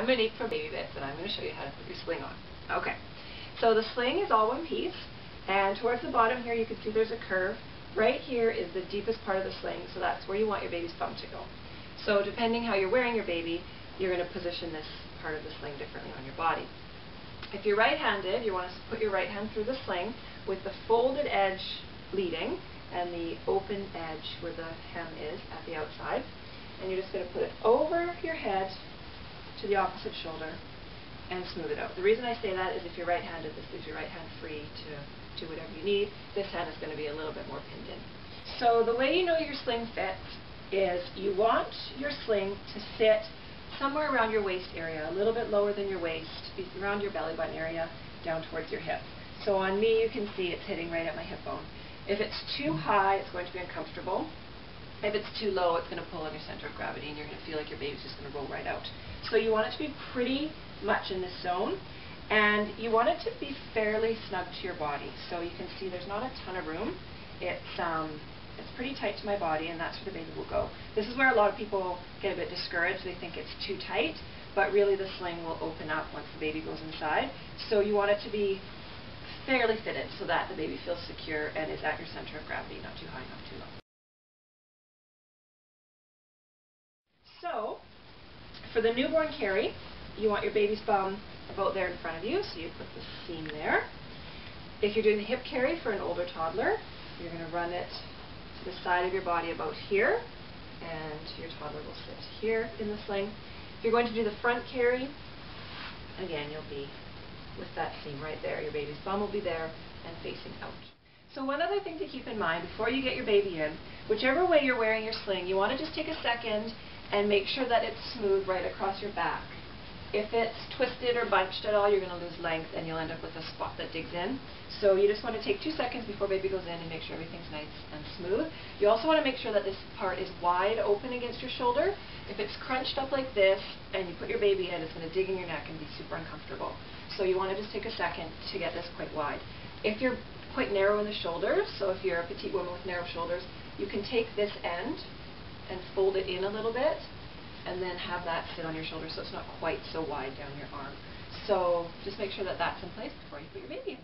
I'm Monique from Baby Bits, and I'm going to show you how to put your sling on. Okay, so the sling is all one piece, and towards the bottom here you can see there's a curve. Right here is the deepest part of the sling, so that's where you want your baby's bum to go. So depending how you're wearing your baby, you're going to position this part of the sling differently on your body. If you're right-handed, you want to put your right hand through the sling with the folded edge leading and the open edge where the hem is at the outside. And you're just going to put it over your head to the opposite shoulder and smooth it out. The reason I say that is if you're right-handed, this leaves your right hand free to do whatever you need. This hand is going to be a little bit more pinned in. So the way you know your sling fits is you want your sling to sit somewhere around your waist area, a little bit lower than your waist, around your belly button area, down towards your hip. So on me, you can see it's hitting right at my hip bone. If it's too high, it's going to be uncomfortable. If it's too low, it's going to pull on your center of gravity, and you're going to feel like your baby's just going to roll right out. So you want it to be pretty much in this zone, and you want it to be fairly snug to your body. So you can see there's not a ton of room. It's pretty tight to my body, and that's where the baby will go. This is where a lot of people get a bit discouraged. They think it's too tight, but really the sling will open up once the baby goes inside. So you want it to be fairly fitted so that the baby feels secure and is at your center of gravity, not too high, not too low. So, for the newborn carry, you want your baby's bum about there in front of you, so you put the seam there. If you're doing the hip carry for an older toddler, you're going to run it to the side of your body about here, and your toddler will sit here in the sling. If you're going to do the front carry, again, you'll be with that seam right there. Your baby's bum will be there and facing out. So one other thing to keep in mind before you get your baby in, whichever way you're wearing your sling, you want to just take a second and make sure that it's smooth right across your back. If it's twisted or bunched at all, you're going to lose length and you'll end up with a spot that digs in. So you just want to take 2 seconds before baby goes in and make sure everything's nice and smooth. You also want to make sure that this part is wide open against your shoulder. If it's crunched up like this and you put your baby in, it's going to dig in your neck and be super uncomfortable. So you want to just take a second to get this quite wide. If you're quite narrow in the shoulders, so if you're a petite woman with narrow shoulders, you can take this end and fold it in a little bit and then have that sit on your shoulder so it's not quite so wide down your arm. So just make sure that that's in place before you put your baby in.